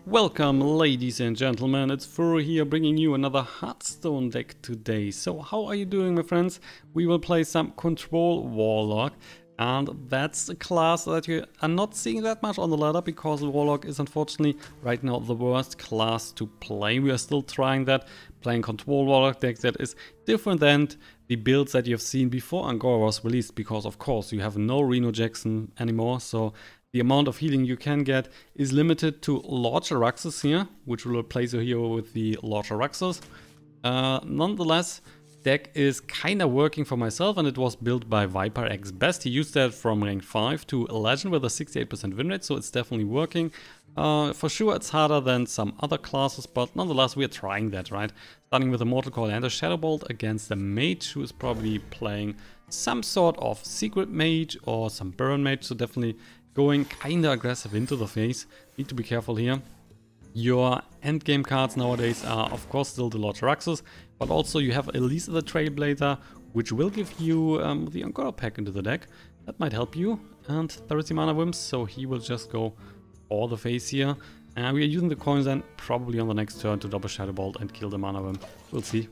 Welcome, ladies and gentlemen, it's Furo here bringing you another Hearthstone deck today. So how are you doing, my friends? We will play some Control Warlock, and that's a class that you are not seeing that much on the ladder because Warlock is unfortunately right now the worst class to play. We are still trying that, playing Control Warlock deck that is different than the builds that you've seen before Ungoro was released, because of course you have no Reno Jackson anymore, so the amount of healing you can get is limited to Lord Jaraxxus here, which will replace your hero with the Lord Jaraxxus. Nonetheless, deck is kinda working for myself, and it was built by Viper X Best. He used that from rank 5 to Legend with a 68% win rate, so it's definitely working. For sure it's harder than some other classes, but nonetheless we are trying that, right? Starting with a Mortal Coil and a Shadow Bolt against a Mage, who is probably playing some sort of Secret Mage or some Burn Mage, so definitely going kinda aggressive into the face. Need to be careful here. Your endgame cards nowadays are of course still the Lord Jaraxxus, but also you have Elise the Trailblazer, which will give you the Ungoro pack into the deck. That might help you. And there is the mana wimps, so he will just go for the face here. And we are using the coins then probably on the next turn to double Shadow Bolt and kill the mana wimp. We'll see.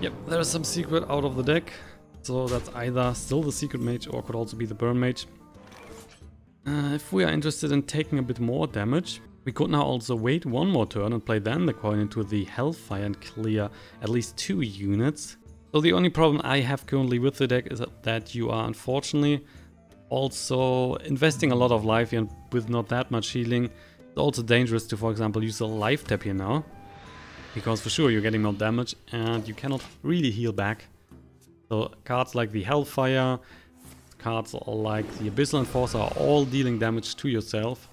Yep, there's some secret out of the deck. So that's either still the Secret Mage or could also be the Burn Mage. If we are interested in taking a bit more damage, we could now also wait one more turn and play then the coin into the Hellfire and clear at least 2 units. So the only problem I have currently with the deck is that you are unfortunately also investing a lot of life here, and with not that much healing. It's also dangerous to, for example, use a life tap here now, because for sure you're getting more damage and you cannot really heal back. So cards like the Hellfire, cards like the Abyssal Enforcer are all dealing damage to yourself.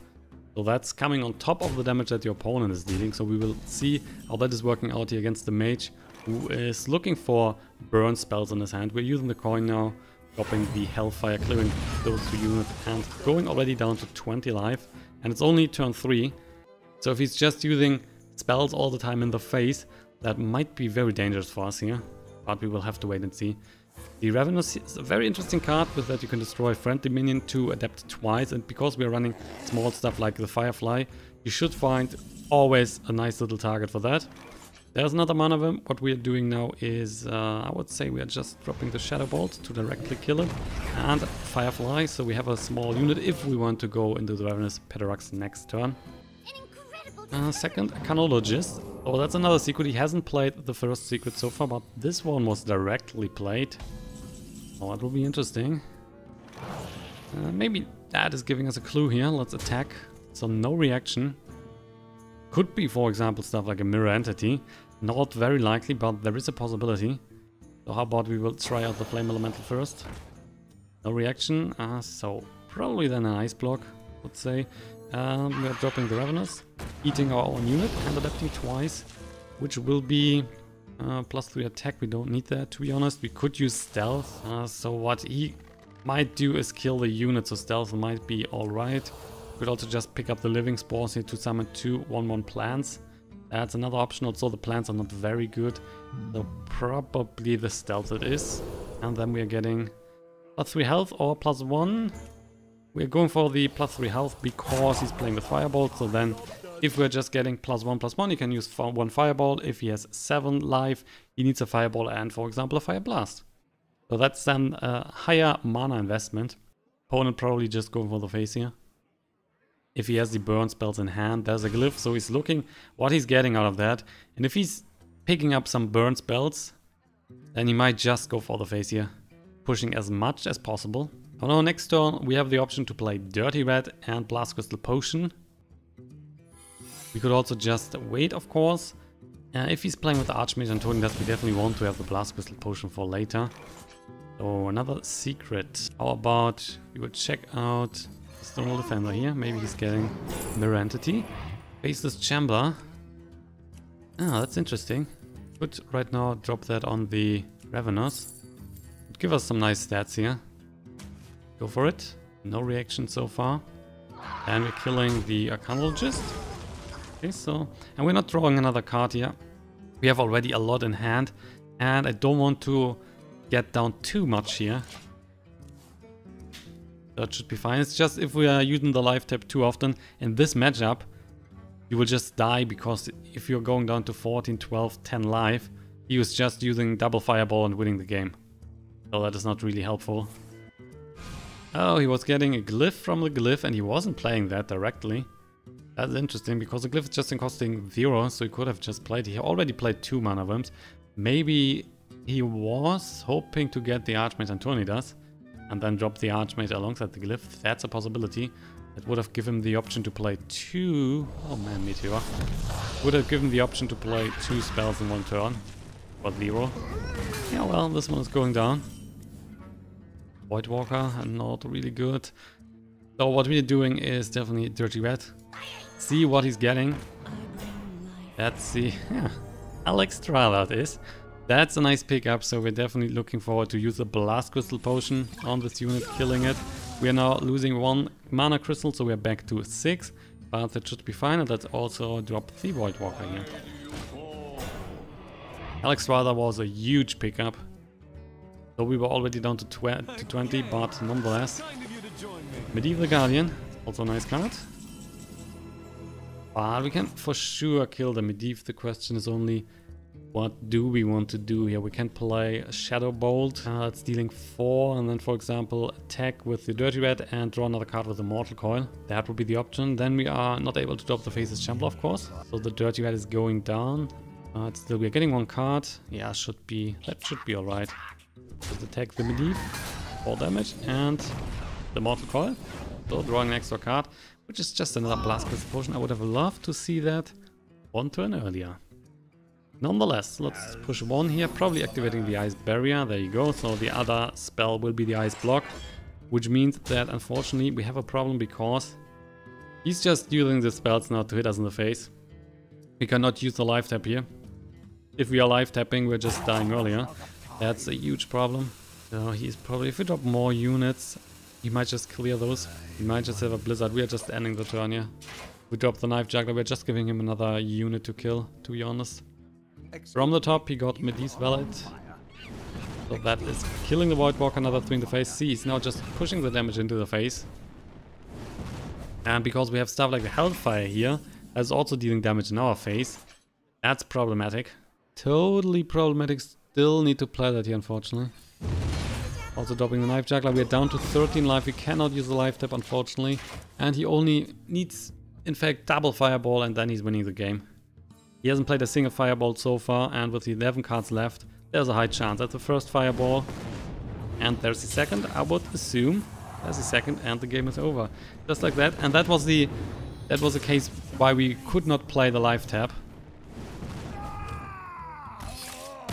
So that's coming on top of the damage that your opponent is dealing. So we will see how that is working out here against the Mage, who is looking for burn spells in his hand. We're using the coin now, dropping the Hellfire, clearing those 2 units and going already down to 20 life. And it's only turn 3. So if he's just using spells all the time in the face, that might be very dangerous for us here. But we will have to wait and see. The Ravenous is a very interesting card, with that you can destroy a friendly minion to adapt twice, and because we are running small stuff like the Firefly, you should find always a nice little target for that. There's another mana wimp. What we are doing now is, I would say we are just dropping the Shadow Bolt to directly kill it, and Firefly, so we have a small unit if we want to go into the Ravenous Pterrordax next turn. Second, Canologist. Oh, that's another secret. He hasn't played the first secret so far, but this one was directly played. Oh, that will be interesting. Maybe that is giving us a clue here. Let's attack. So no reaction. Could be, for example, stuff like a mirror entity. Not very likely, but there is a possibility. So how about we will try out the Flame Elemental first. No reaction. So probably then an Ice Block, let's say. We are dropping the Ravenous, eating our own unit and adapting twice, which will be +3 attack. We don't need that, to be honest. We could use stealth, so what he might do is kill the unit, so stealth might be alright. Could also just pick up the living spores here to summon 2 1/1 plants. That's another option, although the plants are not very good, so probably the stealth it is. And then we are getting +3 health or +1. We're going for the +3 health because he's playing with Firebolt, so then if we're just getting +1/+1, he can use 1 Firebolt. If he has 7 life, he needs a Fireball and, for example, a Fire Blast. So that's then a higher mana investment. Opponent probably just going for the face here. If he has the burn spells in hand, there's a glyph, so he's looking what he's getting out of that. And if he's picking up some burn spells, then he might just go for the face here, pushing as much as possible. On our next turn, we have the option to play Dirty Red and Blastcrystal Potion. We could also just wait, of course. If he's playing with Archmage and Totem Death, we definitely want to have the Blastcrystal Potion for later. So another secret. How about we would check out the Stonehill Defender here. Maybe he's getting Mirror Entity. Faceless Chamber. Ah, that's interesting. Could right now drop that on the Ravenous. Would give us some nice stats here. Go for it. No reaction so far. And we're killing the Arcanologist. Okay, so... And we're not drawing another card here. We have already a lot in hand. And I don't want to get down too much here. That should be fine. It's just if we are using the life tap too often in this matchup, you will just die, because if you're going down to 14, 12, 10 life, he was just using double fireball and winning the game. So that is not really helpful. Oh, he was getting a glyph from the glyph and he wasn't playing that directly. That's interesting, because the glyph is just costing 0, so he could have just played. He already played 2 mana worms. Maybe he was hoping to get the Archmage Antonidas and then drop the Archmage alongside the glyph. That's a possibility. It would have given him the option to play 2... Oh man, Meteor. Would have given the option to play 2 spells in 1 turn. But 0. Yeah, well, this one is going down. Voidwalker, not really good. So what we're doing is definitely Dirty Red. See what he's getting. Let's see. Yeah. Alexstrad that is. That's a nice pickup, so we're definitely looking forward to use the Blastcrystal Potion on this unit, killing it. We are now losing 1 mana crystal, so we're back to 6. But that should be fine, and let's also drop the Voidwalker here. Alexstrad was a huge pickup. So we were already down to 20, but nonetheless. Medieval Guardian, also a nice card. But we can for sure kill the Medivh. The question is only, what do we want to do here? We can play a Shadow Bolt. It's dealing 4, and then for example attack with the Dirty Red and draw another card with the Mortal Coil. That would be the option. Then we are not able to drop the Faceless Shambler, of course. So the Dirty Red is going down. Still we're getting 1 card. Yeah, that should be alright. Let's attack the Medivh, 4 damage, and the Mortal Coil. So drawing an extra card, which is just another Blastcrystal Potion. I would have loved to see that 1 turn earlier. Nonetheless, let's push 1 here, probably activating the Ice Barrier. There you go. So the other spell will be the Ice Block, which means that unfortunately we have a problem, because he's just using the spells now to hit us in the face. We cannot use the life tap here. If we are life tapping, we're just dying earlier. That's a huge problem. So he's probably, if we drop more units, he might just clear those. He might just have a Blizzard. We are just ending the turn here. We drop the Knife Juggler. We're just giving him another unit to kill, to be honest. From the top, he got Medivh's Valet. So that is killing the Voidwalker, another 3 in the face. See, he's now just pushing the damage into the face. And because we have stuff like the Hellfire here, that's also dealing damage in our face. That's problematic. Totally problematic. Still need to play that here, unfortunately. Also dropping the Knife Juggler. We are down to 13 life. We cannot use the life tap, unfortunately. And he only needs, in fact, double Fireball, and then he's winning the game. He hasn't played a single Fireball so far, and with the 11 cards left, there's a high chance. That's the first Fireball. And there's the second, I would assume. There's the second, and the game is over. Just like that. And that was the case why we could not play the life tap.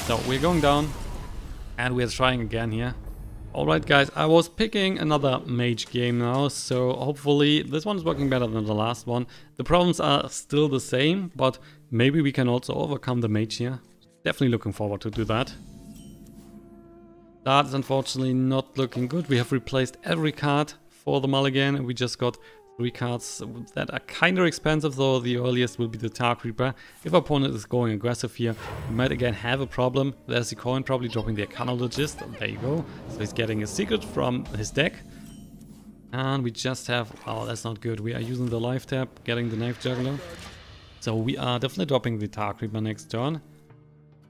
So we're going down, and we're trying again here. Alright guys, I was picking another Mage game now, so hopefully this one is working better than the last one. The problems are still the same, but maybe we can also overcome the Mage here. Definitely looking forward to do that. That is unfortunately not looking good. We have replaced every card for the mulligan, and we just got 3 cards that are kind of expensive, though the earliest will be the Dark Reaper. If our opponent is going aggressive here, we might again have a problem. There's the coin, probably dropping the Arcanologist. There you go. So he's getting a secret from his deck. And we just have... Oh, that's not good. We are using the life tap, getting the Knife Juggler. So we are definitely dropping the Dark Reaper next turn.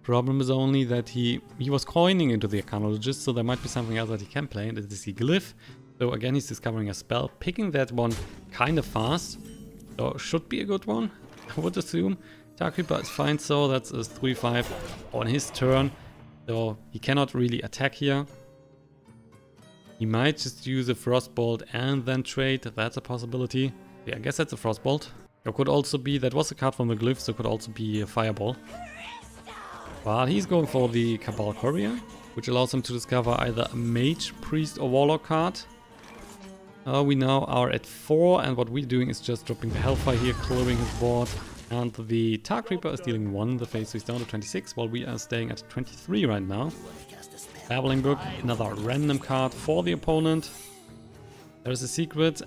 Problem is only that he was coining into the Arcanologist, so there might be something else that he can play, and it is the Glyph. So again, he's discovering a spell, picking that one kind of fast. So should be a good one, I would assume. Dark Reaper is fine, so that's a 3-5 on his turn. So he cannot really attack here. He might just use a Frostbolt and then trade, that's a possibility. Yeah, I guess that's a Frostbolt. There could also be, that was a card from the Glyph, so it could also be a Fireball. But he's going for the Cabal Courier, which allows him to discover either a Mage, Priest or Warlock card. We now are at 4, and what we're doing is just dropping the Hellfire here, clearing his board. And the Dark Reaper is dealing 1 in the face, so he's down to 26, while we are staying at 23 right now. Babbling Brook, another random card for the opponent. There's a secret,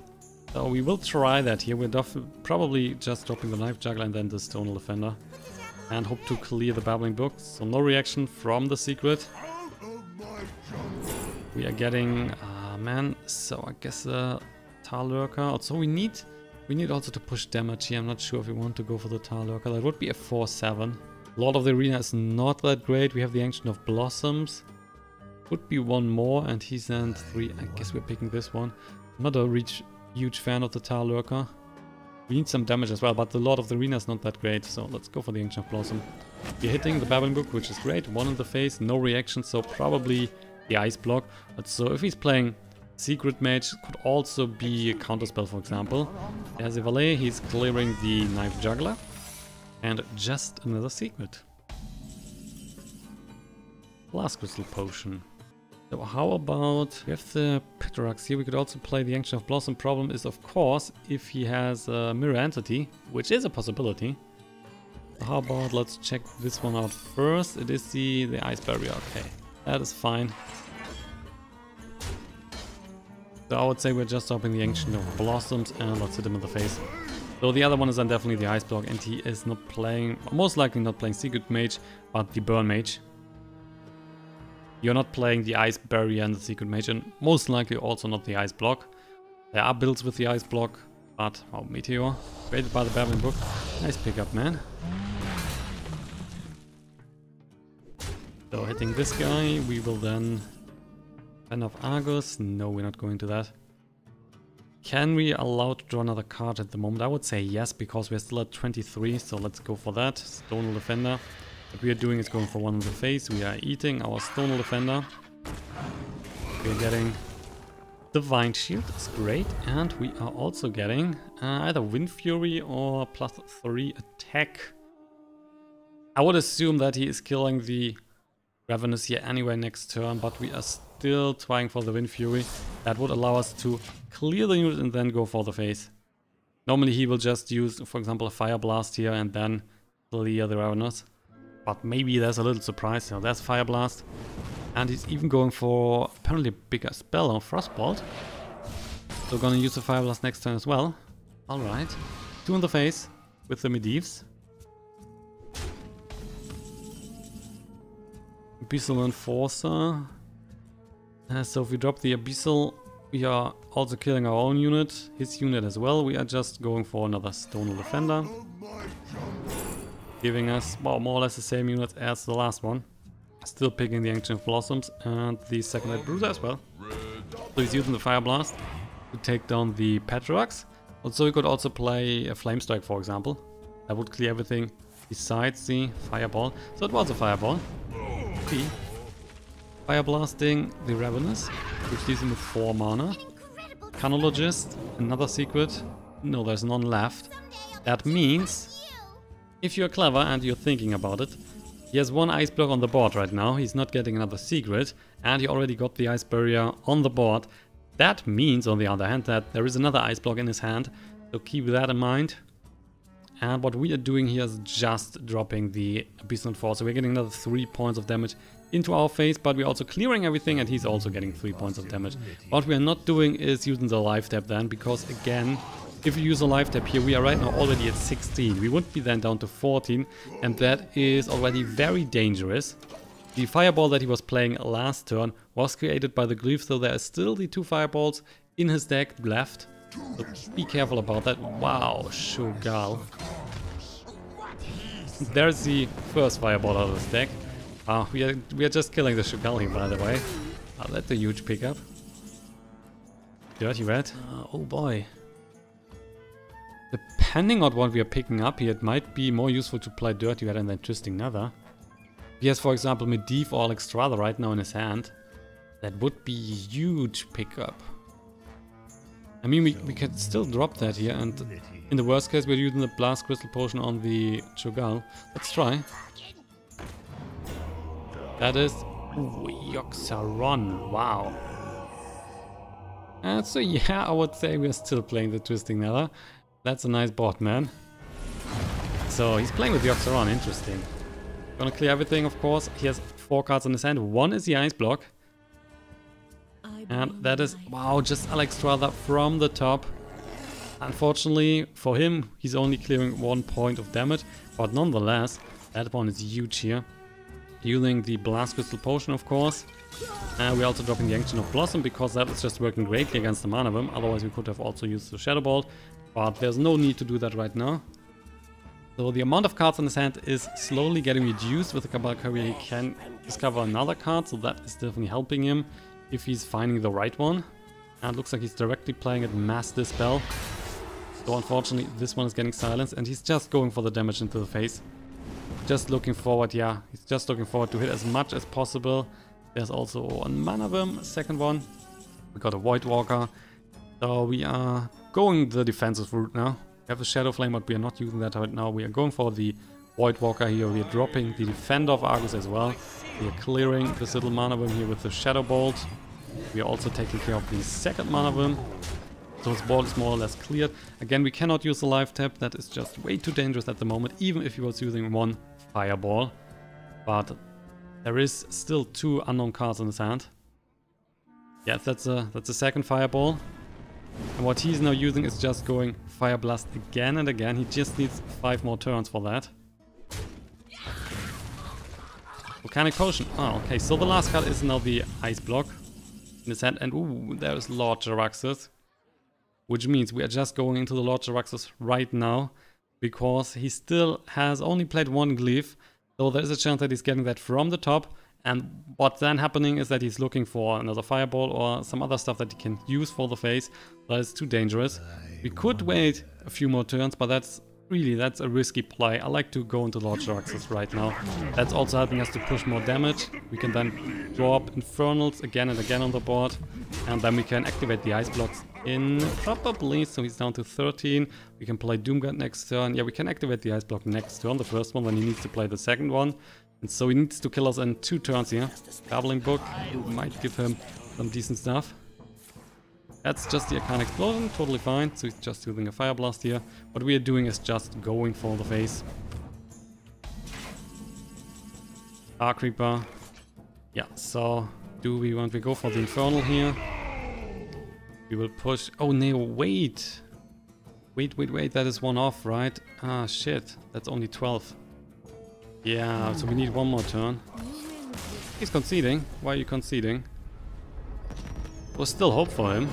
so we will try that here. We're probably just dropping the Knife Juggler and then the Stonehill Defender. And hope to clear the Babbling Brook. So no reaction from the secret. We are getting Ah man, so I guess Tar Lurker. Also we need also to push damage here. I'm not sure if we want to go for the Tar Lurker. That would be a 4-7. Lord of the Arena is not that great. We have the Ancient of Blossoms. Could be one more, and he's in 3. I guess we're picking this one. I'm not a huge fan of the Tar Lurker. We need some damage as well, but the Lord of the Arena is not that great, so let's go for the Ancient of Blossom. We're hitting the Babbling Book, which is great. 1 in the face, no reaction, so probably the Ice Block. But so if he's playing Secret Mage, could also be a counterspell, for example. As a Valet, he's clearing the Knife Juggler. And just another secret. Blastcrystal Potion. So how about, we have the Pterrordax here, we could also play the Ancient of Blossom. Problem is, of course, if he has a Mirror Entity, which is a possibility. So how about, let's check this one out first. It is the Ice Barrier, okay. That is fine. So I would say we're just stopping the Ancient of Blossoms and let's hit him in the face. So the other one is then definitely the Ice Block, and he is not playing, most likely not playing Secret Mage, but the Burn Mage. You're not playing the Ice Barrier and the Secret Mage, and most likely also not the Ice Block. There are builds with the Ice Block, but oh, Meteor, created by the Babbling Book. Nice pickup, man. So hitting this guy, we will then... Pen of Argus? No, we're not going to that. Can we allow to draw another card at the moment? I would say yes, because we're still at 23, so let's go for that. Stonehill Defender. What we are doing is going for 1 in the face. We are eating our Stonehill Defender. We're getting Divine Shield, that's great. And we are also getting either Wind Fury or +3 attack. I would assume that he is killing the Ravenous here anyway next turn, but we are still trying for the Wind Fury. That would allow us to clear the unit and then go for the face. Normally he will just use, for example, a Fire Blast here and then clear the Ravenous. But maybe there's a little surprise. So there's Fire Blast. And he's even going for apparently a bigger spell on Frostbolt. So gonna use the Fire Blast next turn as well. Alright. 2 in the face with the Medivhs. Abyssal Enforcer. So if we drop the Abyssal, we are also killing our own unit, his unit as well. We are just going for another Stonehill Defender. Giving us, well, more or less the same units as the last one. Still picking the Ancient of Blossoms and the second Bruiser as well. So he's using the Fire Blast to take down the Pterrordax. Also, we could also play a Flame Strike, for example. That would clear everything besides the Fireball. So it was a Fireball. Okay. Fire Blasting the Ravenous, which leaves him with 4 mana. Canologist, another secret. No, there's none left. That means, if you're clever and you're thinking about it, he has 1 Ice Block on the board right now. He's not getting another secret, and he already got the Ice Barrier on the board. That means, on the other hand, that there is another Ice Block in his hand. So keep that in mind. And what we are doing here is just dropping the Abyssal Enforcer. We're getting another 3 points of damage into our face, but we're also clearing everything, and he's also getting 3 points of damage. What we are not doing is using the life tap then, because again, if you use a life tap here, we are right now already at 16. We would be then down to 14, and that is already very dangerous. The fireball that he was playing last turn was created by the Glyph, so there are still the 2 fireballs in his deck left. So be careful about that. Wow, Shogal. There's the first fireball out of his deck. We are just killing the Shogal here, by the way. That's a huge pickup. Dirty Red. Oh boy. Depending on what we are picking up here, it might be more useful to play Dirty Red and then Twisting Nether. If he has, for example, Medivh or Alexstrasza right now in his hand, that would be a huge pickup. I mean, we can still drop that here, and in the worst case, we're using the Blastcrystal Potion on the Shogal. Let's try. That is... Ooh, Yoxaron, wow. And so yeah, I would say we're still playing the Twisting Nether. That's a nice bot, man. So he's playing with Yoxaron, interesting. Gonna clear everything, of course. He has 4 cards in his hand. 1 is the Ice Block. And that is, wow, just Alexstrasza from the top. Unfortunately for him, he's only clearing 1 point of damage. But nonetheless, that one is huge here. Using the Blastcrystal Potion, of course. And we're also dropping the Ancient of Blossom because that is just working greatly against the Mana Worm. Otherwise we could have also used the Shadow Bolt, but there's no need to do that right now. So the amount of cards in his hand is slowly getting reduced. With the Cabal Courier he can discover another card, so that is definitely helping him if he's finding the right one. And it looks like he's directly playing at Mass Dispel. So unfortunately this one is getting silenced and he's just going for the damage into the face. Just looking forward, yeah, he's just looking forward to hit as much as possible. There's also a Mana Worm, second one. We got a Voidwalker. So we are going the defensive route now. We have a Shadowflame, but we are not using that right now. We are going for the Voidwalker here. We are dropping the Defender of Argus as well. We are clearing this little Mana Worm here with the Shadow Bolt. We are also taking care of the second Mana Worm. So his board is more or less cleared. Again, we cannot use the life tap. That is just way too dangerous at the moment, even if he was using one Fireball. But there is still 2 unknown cards in his hand. Yes, that's a second Fireball. And what he's now using is just going Fire Blast again and again. He just needs 5 more turns for that. Volcanic Potion. Oh, okay. So the last card is now the Ice Block in his hand. And ooh, there is Lord Jaraxxus. Which means we are just going into the Lord Jaraxxus right now. Because he still has only played 1 Glyph. So there is a chance that he's getting that from the top. And what's then happening is that he's looking for another Fireball or some other stuff that he can use for the face. That is too dangerous. We could wait a few more turns, but that's a risky play. I like to go into Lord Jaraxxus right now. That's also helping us to push more damage. We can then drop Infernals again and again on the board. And then we can activate the Ice Blocks in probably, so he's down to 13. We can play Doomguard next turn. Yeah, we can activate the Ice Block next turn, the first one, then he needs to play the second one. And so he needs to kill us in 2 turns here. Gobbling Book might give him some decent stuff. That's just the Arcane Explosion, totally fine. So he's just using a Fire Blast here. What we are doing is just going for the face. Dark Reaper. Yeah, so do we want to go for the Infernal here? We will push. Oh no, wait. Wait, that is 1 off, right? Ah, shit. That's only 12. Yeah, so we need 1 more turn. He's conceding. Why are you conceding? There was still hope for him.